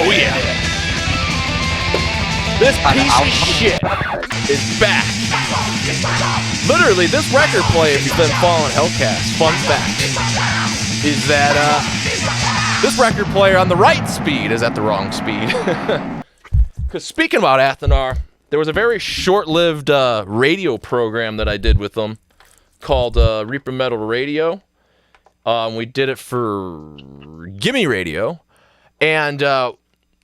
Oh yeah. This piece of shit is back. Literally, this record player, if you've been following Hellcast, fun fact, is that this record player on the right speed is at the wrong speed. Because speaking about Athanar, there was a very short-lived radio program that I did with them called Reaper Metal Radio. We did it for Gimme Radio, and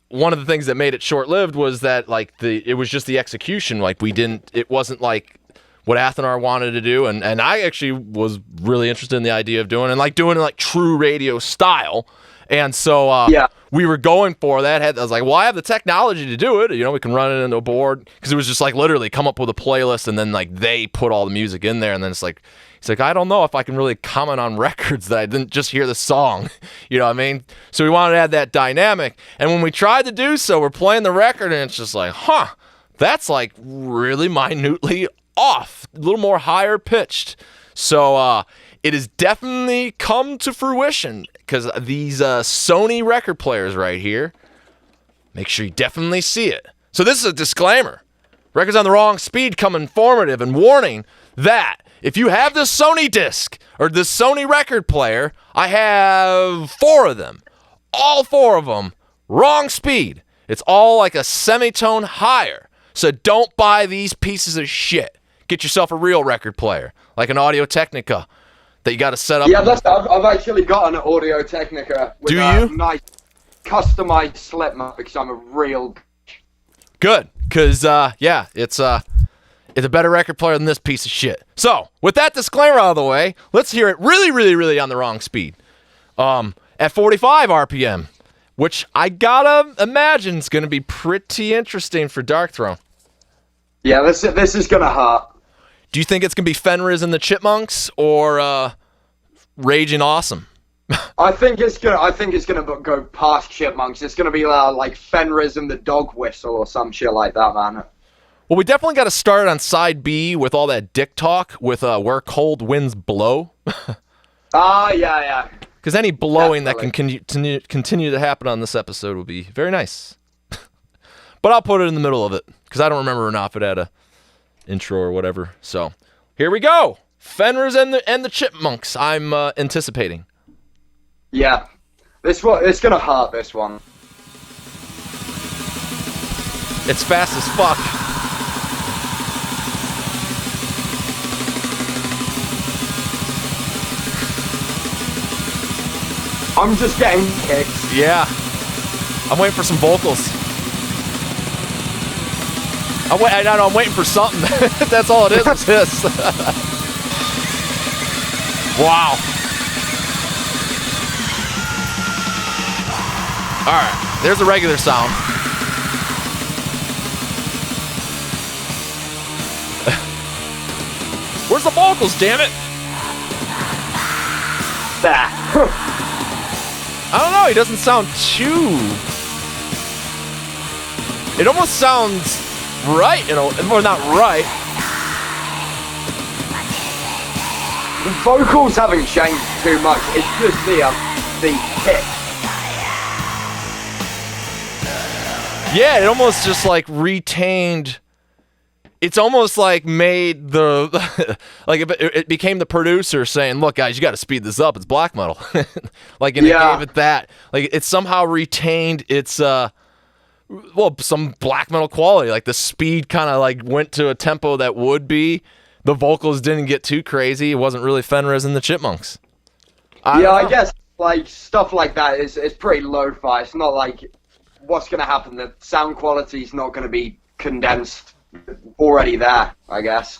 one of the things that made it short-lived was that it was just the execution. It wasn't like what Athanar wanted to do, and I actually was really interested in the idea of doing it true radio style. And so we were going for that. I was like, well, I have the technology to do it. We can run it into a board, because it was just literally come up with a playlist, and then they put all the music in there, and then it's like I don't know if I can really comment on records that I didn't just hear the song. You know what I mean? So we wanted to add that dynamic. And when we tried to do so, we're playing the record, and it's just that's really minutely off, a little more higher pitched. So it has definitely come to fruition, because these Sony record players right here, make sure you definitely see it. So this is a disclaimer. Records on the wrong speed come informative and warning that if you have this Sony disc or this Sony record player, I have 4 of them. All 4 of them, wrong speed. It's all like a semitone higher. So don't buy these pieces of shit. Get yourself a real record player, like an Audio-Technica that you got to set up. Yeah, I've actually got an Audio-Technica with a nice customized slip map, because I'm a real... Good, because, it's a better record player than this piece of shit. So, with that disclaimer out of the way, let's hear it really, really, really on the wrong speed. At 45 RPM, which I gotta imagine is gonna be pretty interesting for Darkthrone. Yeah, this is gonna hurt. Do you think it's gonna be Fenriz and the Chipmunks, or Raging Awesome? I think it's gonna go past Chipmunks. It's gonna be like Fenriz and the Dog Whistle or some shit like that, man. Well, we definitely got to start on side B with all that dick talk with Where Cold Winds Blow. Yeah. Because any blowing that can continue to happen on this episode will be very nice. But I'll put it in the middle of it, because I don't remember enough if it had a intro or whatever. So here we go. Fenriz and the Chipmunks, I'm anticipating. Yeah. It's going to hurt, this one. It's fast as fuck. I'm just getting kicks. Yeah. I'm waiting for some vocals. I'm waiting for something. That's all it is. It's this. Wow. Alright. There's a regular sound. Where's the vocals, damn it? I don't know, he doesn't sound too... It almost sounds right, well, not right. The vocals haven't changed too much, it's just the kick. Yeah, it almost just retained... It's almost made the... it became the producer saying, look, guys, you got to speed this up. It's black metal. It gave it that. It somehow retained its, some black metal quality. The speed kind of, went to a tempo that would be. The vocals didn't get too crazy. It wasn't really Fenriz and the Chipmunks. I guess, stuff like that is pretty lo-fi. It's not what's going to happen. The sound quality is not going to be condensed. Already there, I guess.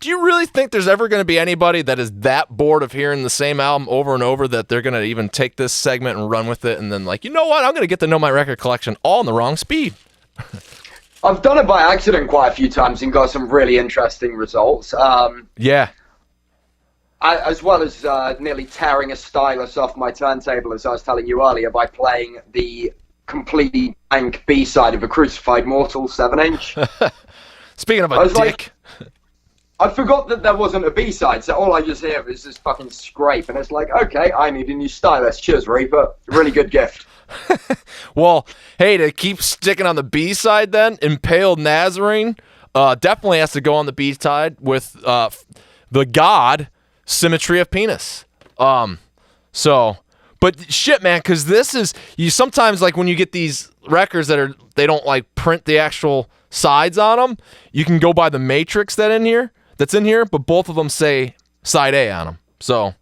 Do you really think there's ever going to be anybody that is that bored of hearing the same album over and over that they're going to even take this segment and run with it and then you know what, I'm going to get to know my record collection all in the wrong speed? I've done it by accident quite a few times and got some really interesting results. Yeah. As well as nearly tearing a stylus off my turntable, as I was telling you earlier, by playing the completely blank B-side of a Crucified Mortal 7-inch. Speaking of a dick. I forgot that there wasn't a B-side, so all I just hear is this fucking scrape, and it's like, okay, I need a new stylus. Cheers, Reaper. Really good gift. Well, hey, to keep sticking on the B-side then, Impaled Nazarene definitely has to go on the B-side with the god Symmetry of Penis. But shit, man, because this is, you sometimes, like, when you get these records they don't, like, print the actual sides on them, you can go by the matrix that's in here, but both of them say side A on them. So,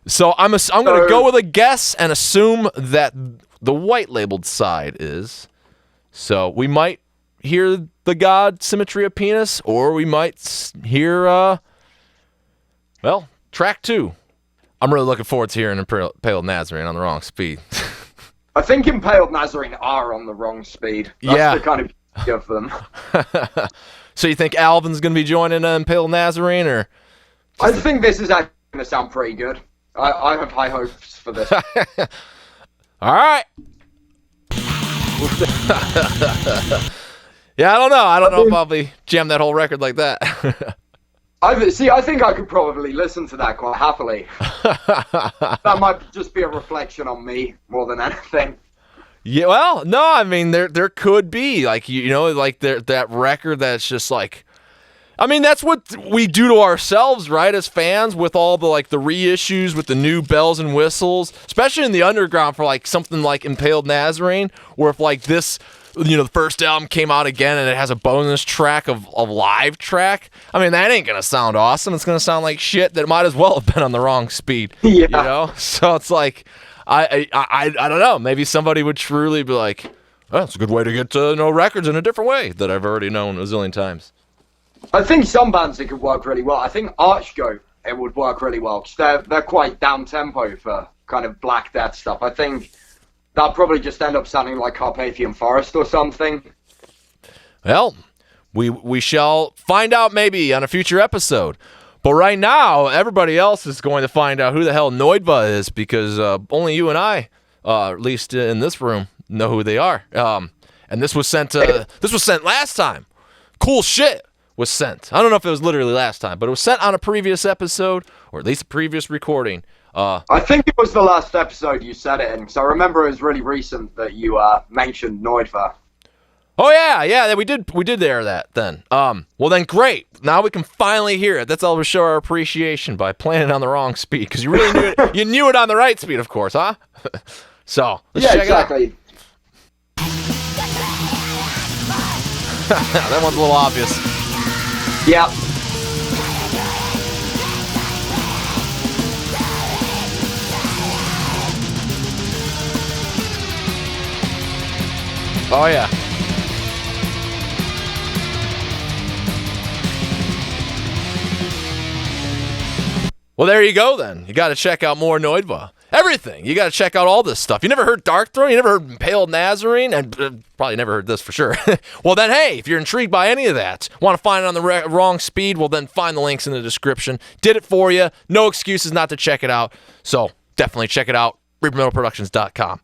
so I'm going to go with a guess and assume that the white labeled side is. So we might hear the god Symmetry of Penis, or we might hear, track 2. I'm really looking forward to hearing Impaled Nazarene on the wrong speed. I think Impaled Nazarene are on the wrong speed. That's the kind of of them. So you think Alvin's going to be joining Impaled Nazarene, or? I think this is actually going to sound pretty good. I have high hopes for this. All right. Yeah, I don't know. I don't know if I'll be jam that whole record like that. I think I could probably listen to that quite happily. That might just be a reflection on me more than anything. Yeah, well, no, I mean there could be, like, you know, like that record that's just like, I mean, that's what we do to ourselves, right, as fans, with all the, like, the reissues with the new bells and whistles, especially in the underground for, like, something like Impaled Nazarene, where if, like, this, you know, the first album came out again and it has a bonus track of a live track, I mean, that ain't gonna sound awesome. It's gonna sound like shit that might as well have been on the wrong speed. Yeah. You know? So it's like, I don't know. Maybe somebody would truly be like, oh, it's a good way to get to know records in a different way that I've already known a zillion times. I think some bands it could work really well. I think Archgoat, it would work really well, because they're quite down-tempo for kind of Black Death stuff. I think that'll probably just end up sounding like Carpathian Forest or something. Well, we shall find out maybe on a future episode. But right now, everybody else is going to find out who the hell Noidva is, because only you and I, at least in this room, know who they are. And this was sent last time. Cool shit was sent. I don't know if it was literally last time, but it was sent on a previous episode, or at least a previous recording. I think it was the last episode you said it in, because I remember it was really recent that you mentioned Noidva. Oh yeah, we did air that then. Well then, great. Now we can finally hear it. That's all to show our appreciation by playing it on the wrong speed, because you really knew it. You knew it on the right speed, of course, huh? So let's check exactly. it out. That one's a little obvious. Yeah. Oh yeah. Well, there you go then. You got to check out more Noidva. Everything. You got to check out all this stuff. You never heard Darkthrone? You never heard Impaled Nazarene? And probably never heard this for sure. Well, then, hey, if you're intrigued by any of that, want to find it on the wrong speed, well, then find the links in the description. Did it for you. No excuses not to check it out. So definitely check it out. ReaperMetalProductions.com.